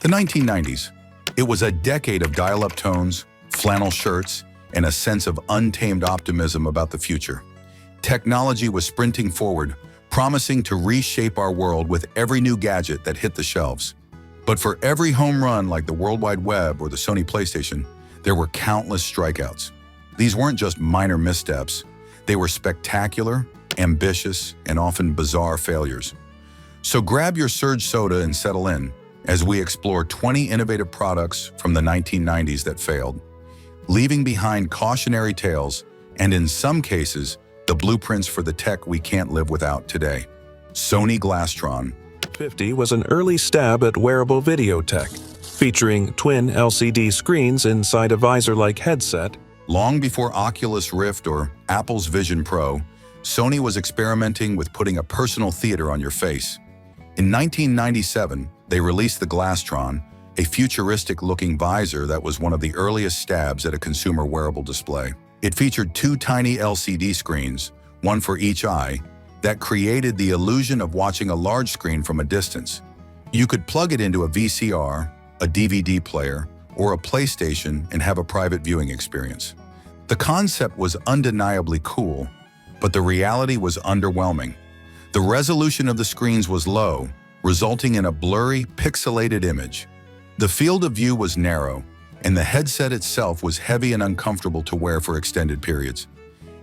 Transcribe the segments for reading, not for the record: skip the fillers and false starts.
The 1990s. It was a decade of dial-up tones, flannel shirts, and a sense of untamed optimism about the future. Technology was sprinting forward, promising to reshape our world with every new gadget that hit the shelves. But for every home run like the World Wide Web or the Sony PlayStation, there were countless strikeouts. These weren't just minor missteps. They were spectacular, ambitious, and often bizarre failures. So grab your Surge soda and settle in as we explore 20 innovative products from the 1990s that failed, leaving behind cautionary tales and, in some cases, the blueprints for the tech we can't live without today. Sony Glasstron. 50 was an early stab at wearable video tech, featuring twin LCD screens inside a visor-like headset. Long before Oculus Rift or Apple's Vision Pro, Sony was experimenting with putting a personal theater on your face. In 1997, they released the Glasstron, a futuristic-looking visor that was one of the earliest stabs at a consumer wearable display. It featured two tiny LCD screens, one for each eye, that created the illusion of watching a large screen from a distance. You could plug it into a VCR, a DVD player, or a PlayStation and have a private viewing experience. The concept was undeniably cool, but the reality was underwhelming. The resolution of the screens was low, resulting in a blurry, pixelated image. The field of view was narrow, and the headset itself was heavy and uncomfortable to wear for extended periods.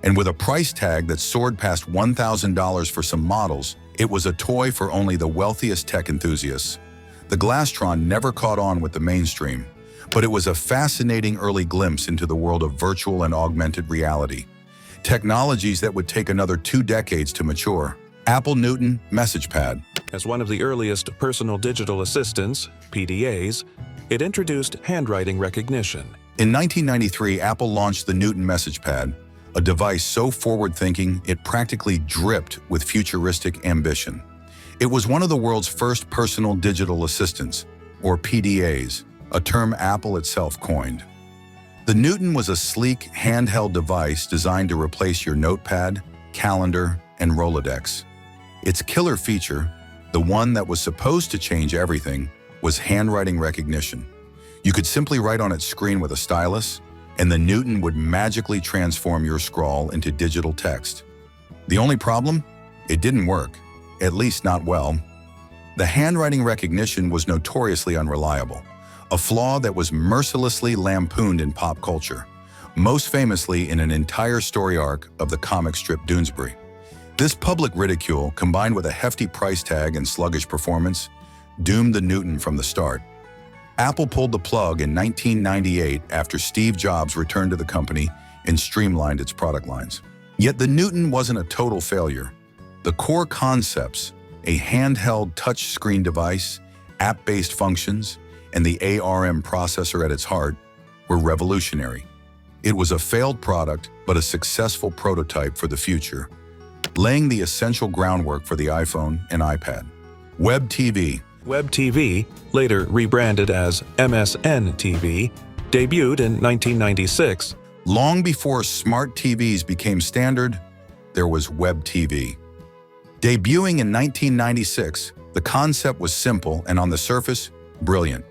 And with a price tag that soared past $1,000 for some models, it was a toy for only the wealthiest tech enthusiasts. The Glasstron never caught on with the mainstream, but it was a fascinating early glimpse into the world of virtual and augmented reality, technologies that would take another 2 decades to mature. Apple Newton Message Pad. As one of the earliest personal digital assistants, PDAs, it introduced handwriting recognition. In 1993, Apple launched the Newton Message Pad, a device so forward-thinking it practically dripped with futuristic ambition. It was one of the world's first personal digital assistants, or PDAs, a term Apple itself coined. The Newton was a sleek, handheld device designed to replace your notepad, calendar, and Rolodex. Its killer feature, the one that was supposed to change everything, was handwriting recognition. You could simply write on its screen with a stylus, and the Newton would magically transform your scrawl into digital text. The only problem? It didn't work, at least not well. The handwriting recognition was notoriously unreliable, a flaw that was mercilessly lampooned in pop culture, most famously in an entire story arc of the comic strip Doonesbury. This public ridicule, combined with a hefty price tag and sluggish performance, doomed the Newton from the start. Apple pulled the plug in 1998 after Steve Jobs returned to the company and streamlined its product lines. Yet the Newton wasn't a total failure. The core concepts, a handheld touchscreen device, app-based functions, and the ARM processor at its heart, were revolutionary. It was a failed product, but a successful prototype for the future, laying the essential groundwork for the iPhone and iPad. WebTV. WebTV, later rebranded as MSN TV, debuted in 1996. Long before smart TVs became standard, there was WebTV. Debuting in 1996, the concept was simple and on the surface, brilliant.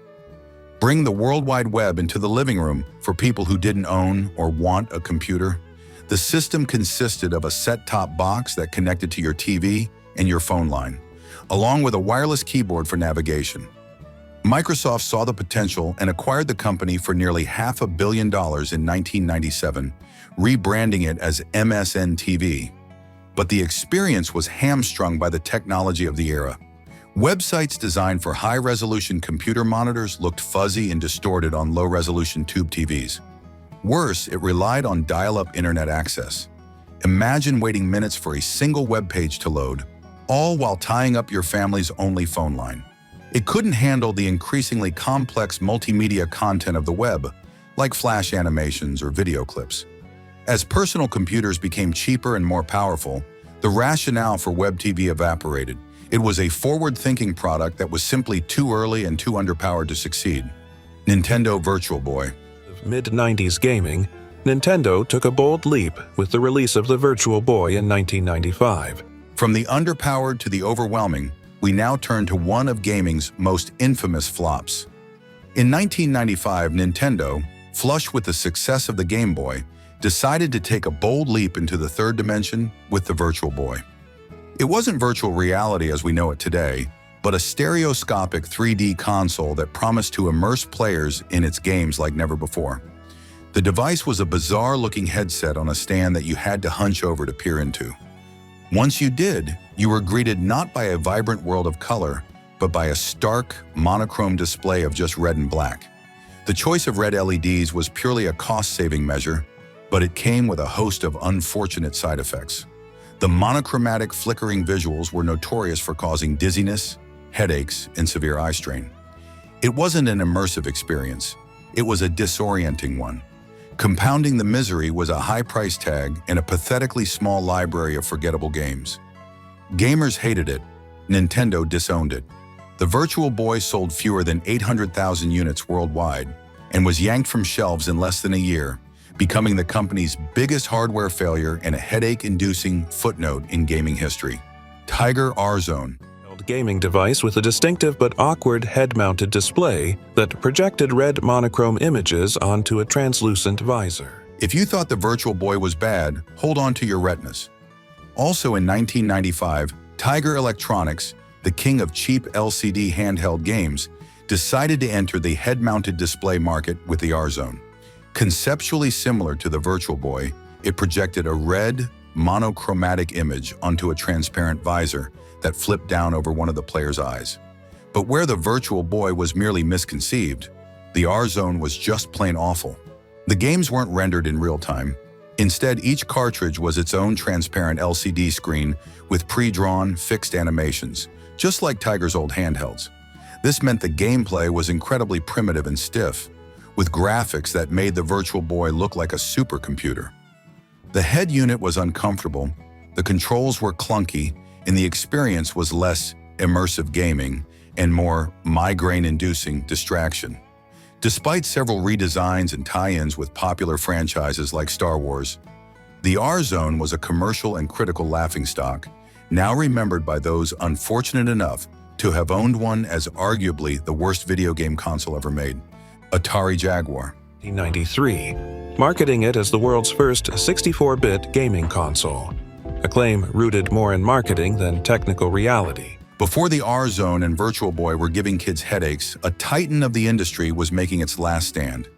Bring the World Wide Web into the living room for people who didn't own or want a computer. The system consisted of a set-top box that connected to your TV and your phone line, along with a wireless keyboard for navigation. Microsoft saw the potential and acquired the company for nearly $500 million in 1997, rebranding it as MSN TV. But the experience was hamstrung by the technology of the era. Websites designed for high-resolution computer monitors looked fuzzy and distorted on low-resolution tube TVs. Worse, it relied on dial-up internet access. Imagine waiting minutes for a single web page to load, all while tying up your family's only phone line. It couldn't handle the increasingly complex multimedia content of the web, like flash animations or video clips. As personal computers became cheaper and more powerful, the rationale for WebTV evaporated. It was a forward-thinking product that was simply too early and too underpowered to succeed. Nintendo Virtual Boy. Mid-90s gaming, Nintendo took a bold leap with the release of the Virtual Boy in 1995. From the underpowered to the overwhelming, we now turn to one of gaming's most infamous flops, In 1995, Nintendo, flush with the success of the Game Boy, decided to take a bold leap into the third dimension with the Virtual Boy. It wasn't virtual reality as we know it today, but a stereoscopic 3D console that promised to immerse players in its games like never before. The device was a bizarre-looking headset on a stand that you had to hunch over to peer into. Once you did, you were greeted not by a vibrant world of color, but by a stark, monochrome display of just red and black. The choice of red LEDs was purely a cost-saving measure, but it came with a host of unfortunate side effects. The monochromatic flickering visuals were notorious for causing dizziness, headaches, and severe eye strain. It wasn't an immersive experience. It was a disorienting one. Compounding the misery was a high price tag and a pathetically small library of forgettable games. Gamers hated it. Nintendo disowned it. The Virtual Boy sold fewer than 800,000 units worldwide and was yanked from shelves in less than a year, becoming the company's biggest hardware failure and a headache-inducing footnote in gaming history. Tiger R-Zone. Gaming device with a distinctive but awkward head-mounted display that projected red monochrome images onto a translucent visor. If you thought the Virtual Boy was bad, hold on to your retinas. Also in 1995, Tiger Electronics, the king of cheap LCD handheld games, decided to enter the head-mounted display market with the R-Zone. Conceptually similar to the Virtual Boy, it projected a red, monochromatic image onto a transparent visor that flipped down over one of the player's eyes. But where the Virtual Boy was merely misconceived, the R-Zone was just plain awful. The games weren't rendered in real time. Instead, each cartridge was its own transparent LCD screen with pre-drawn, fixed animations, just like Tiger's old handhelds. This meant the gameplay was incredibly primitive and stiff, with graphics that made the Virtual Boy look like a supercomputer. The head unit was uncomfortable, the controls were clunky, and the experience was less immersive gaming and more migraine-inducing distraction. Despite several redesigns and tie-ins with popular franchises like Star Wars, the R-Zone was a commercial and critical laughingstock, now remembered by those unfortunate enough to have owned one as arguably the worst video game console ever made, Atari Jaguar. 1993, marketing it as the world's first 64-bit gaming console, a claim rooted more in marketing than technical reality. Before the R-Zone and Virtual Boy were giving kids headaches, a titan of the industry was making its last stand.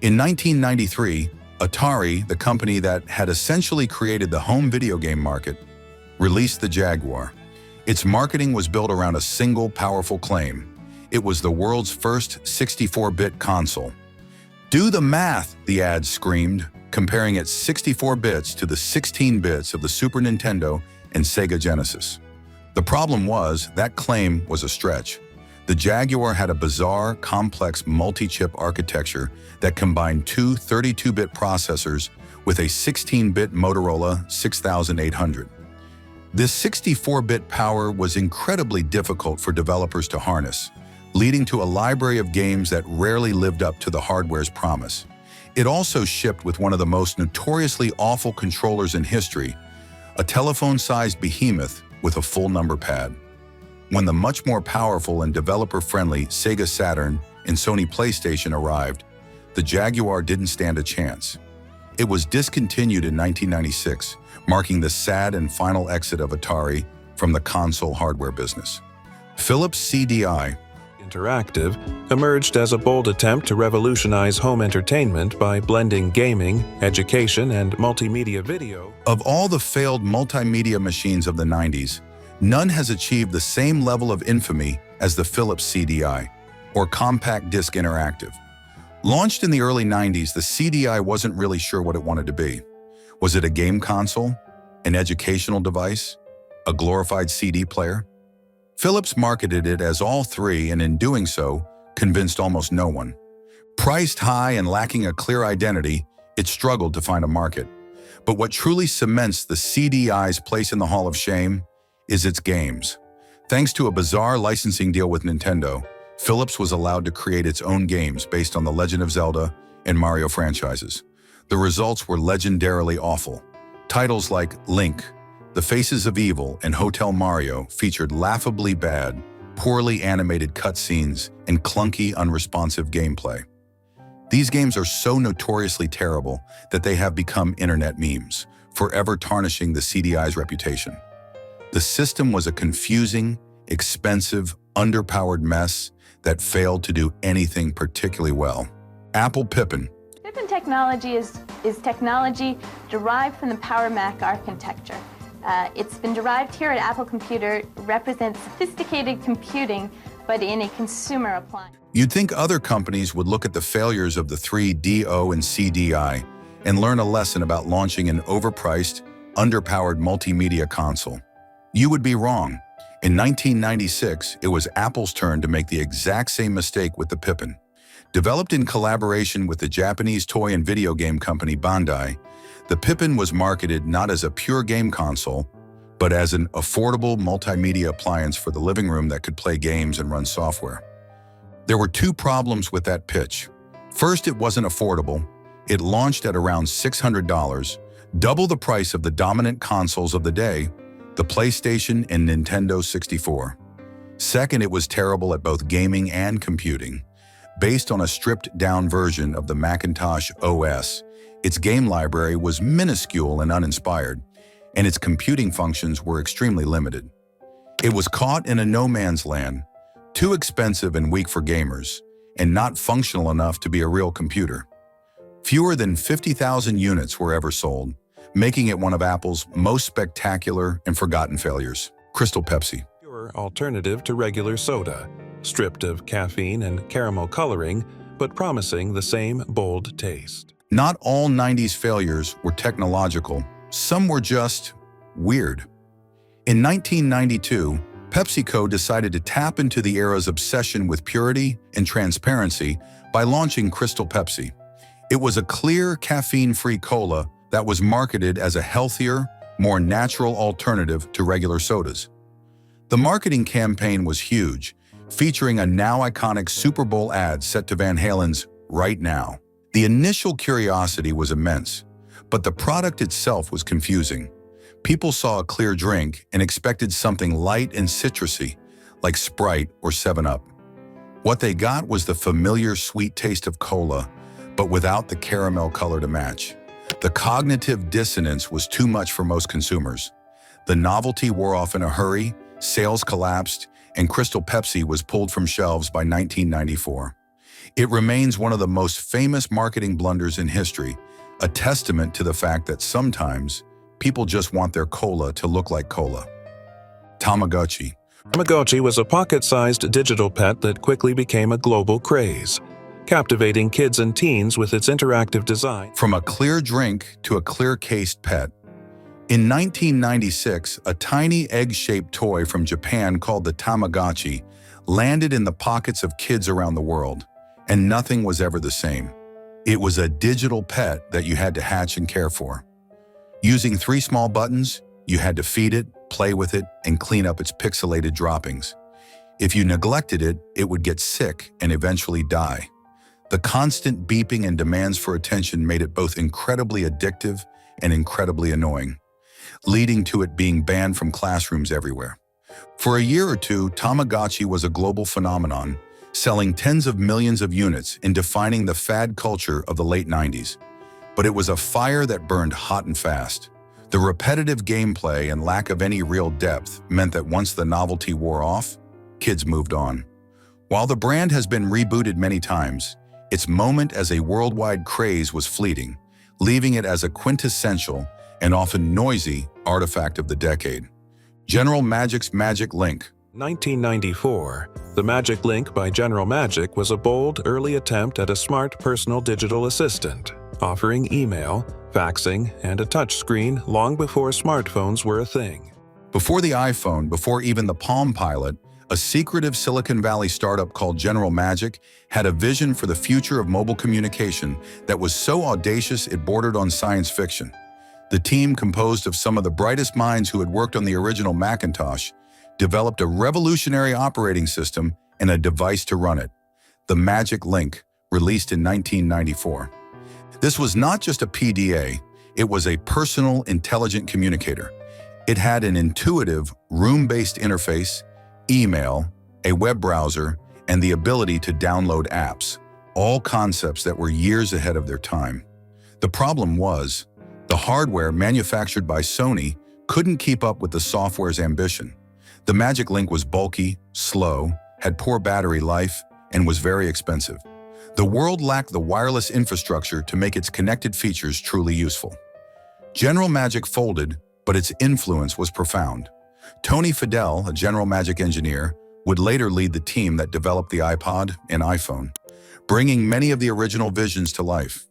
In 1993, Atari, the company that had essentially created the home video game market, released the Jaguar. Its marketing was built around a single powerful claim. It was the world's first 64-bit console. "Do the math," the ad screamed, comparing its 64 bits to the 16 bits of the Super Nintendo and Sega Genesis. The problem was, that claim was a stretch. The Jaguar had a bizarre, complex multi-chip architecture that combined two 32-bit processors with a 16-bit Motorola 6800. This 64-bit power was incredibly difficult for developers to harness, leading to a library of games that rarely lived up to the hardware's promise. It also shipped with one of the most notoriously awful controllers in history, a telephone-sized behemoth with a full number pad. When the much more powerful and developer-friendly Sega Saturn and Sony PlayStation arrived, the Jaguar didn't stand a chance. It was discontinued in 1996, marking the sad and final exit of Atari from the console hardware business. Philips CDI Interactive emerged as a bold attempt to revolutionize home entertainment by blending gaming, education, and multimedia video. Of all the failed multimedia machines of the 90s, none has achieved the same level of infamy as the Philips CDI, or Compact Disc Interactive. Launched in the early 90s, the CDI wasn't really sure what it wanted to be. Was it a game console? An educational device? A glorified CD player? Philips marketed it as all three, and in doing so, convinced almost no one. Priced high and lacking a clear identity, it struggled to find a market. But what truly cements the CDI's place in the Hall of Shame is its games. Thanks to a bizarre licensing deal with Nintendo, Philips was allowed to create its own games based on the Legend of Zelda and Mario franchises. The results were legendarily awful. Titles like Link, The Faces of Evil, and Hotel Mario featured laughably bad, poorly animated cutscenes, and clunky, unresponsive gameplay. These games are so notoriously terrible that they have become internet memes, forever tarnishing the CDI's reputation. The system was a confusing, expensive, underpowered mess that failed to do anything particularly well. Apple Pippin. Pippin technology is technology derived from the Power Mac architecture. It's been derived here at Apple Computer, represents sophisticated computing, but in a consumer appliance. You'd think other companies would look at the failures of the three DO and CDI and learn a lesson about launching an overpriced, underpowered multimedia console. You would be wrong. In 1996, it was Apple's turn to make the exact same mistake with the Pippin. Developed in collaboration with the Japanese toy and video game company Bandai, the Pippin was marketed not as a pure game console, but as an affordable multimedia appliance for the living room that could play games and run software. There were two problems with that pitch. First, it wasn't affordable. It launched at around $600, double the price of the dominant consoles of the day, the PlayStation and Nintendo 64. Second, it was terrible at both gaming and computing. Based on a stripped-down version of the Macintosh OS, its game library was minuscule and uninspired, and its computing functions were extremely limited. It was caught in a no-man's land, too expensive and weak for gamers, and not functional enough to be a real computer. Fewer than 50,000 units were ever sold, making it one of Apple's most spectacular and forgotten failures. Crystal Pepsi. Pure alternative to regular soda, stripped of caffeine and caramel coloring, but promising the same bold taste. Not all 90s failures were technological. Some were just weird. In 1992, PepsiCo decided to tap into the era's obsession with purity and transparency by launching Crystal Pepsi. It was a clear, caffeine-free cola that was marketed as a healthier, more natural alternative to regular sodas. The marketing campaign was huge, featuring a now iconic Super Bowl ad set to Van Halen's Right Now. The initial curiosity was immense, but the product itself was confusing. People saw a clear drink and expected something light and citrusy, like Sprite or 7-Up. What they got was the familiar sweet taste of cola, but without the caramel color to match. The cognitive dissonance was too much for most consumers. The novelty wore off in a hurry, sales collapsed, and Crystal Pepsi was pulled from shelves by 1994. It remains one of the most famous marketing blunders in history, a testament to the fact that sometimes people just want their cola to look like cola. Tamagotchi. Tamagotchi was a pocket-sized digital pet that quickly became a global craze, captivating kids and teens with its interactive design. From a clear drink to a clear-cased pet. In 1996, a tiny egg-shaped toy from Japan called the Tamagotchi landed in the pockets of kids around the world, and nothing was ever the same. It was a digital pet that you had to hatch and care for. Using 3 small buttons, you had to feed it, play with it, and clean up its pixelated droppings. If you neglected it, it would get sick and eventually die. The constant beeping and demands for attention made it both incredibly addictive and incredibly annoying, leading to it being banned from classrooms everywhere. For a year or two, Tamagotchi was a global phenomenon, selling tens of millions of units and defining the fad culture of the late 90s. But it was a fire that burned hot and fast. The repetitive gameplay and lack of any real depth meant that once the novelty wore off, kids moved on. While the brand has been rebooted many times, its moment as a worldwide craze was fleeting, leaving it as a quintessential and often noisy artifact of the decade. General Magic's Magic Link. 1994, the Magic Link by General Magic was a bold, early attempt at a smart personal digital assistant, offering email, faxing, and a touchscreen long before smartphones were a thing. Before the iPhone, before even the Palm Pilot, a secretive Silicon Valley startup called General Magic had a vision for the future of mobile communication that was so audacious it bordered on science fiction. The team, composed of some of the brightest minds who had worked on the original Macintosh, developed a revolutionary operating system and a device to run it, the Magic Link, released in 1994. This was not just a PDA, it was a personal, intelligent communicator. It had an intuitive, room-based interface, email, a web browser, and the ability to download apps, all concepts that were years ahead of their time. The problem was, the hardware manufactured by Sony couldn't keep up with the software's ambition. The Magic Link was bulky, slow, had poor battery life, and was very expensive. The world lacked the wireless infrastructure to make its connected features truly useful. General Magic folded, but its influence was profound. Tony Fadell, a General Magic engineer, would later lead the team that developed the iPod and iPhone, bringing many of the original visions to life.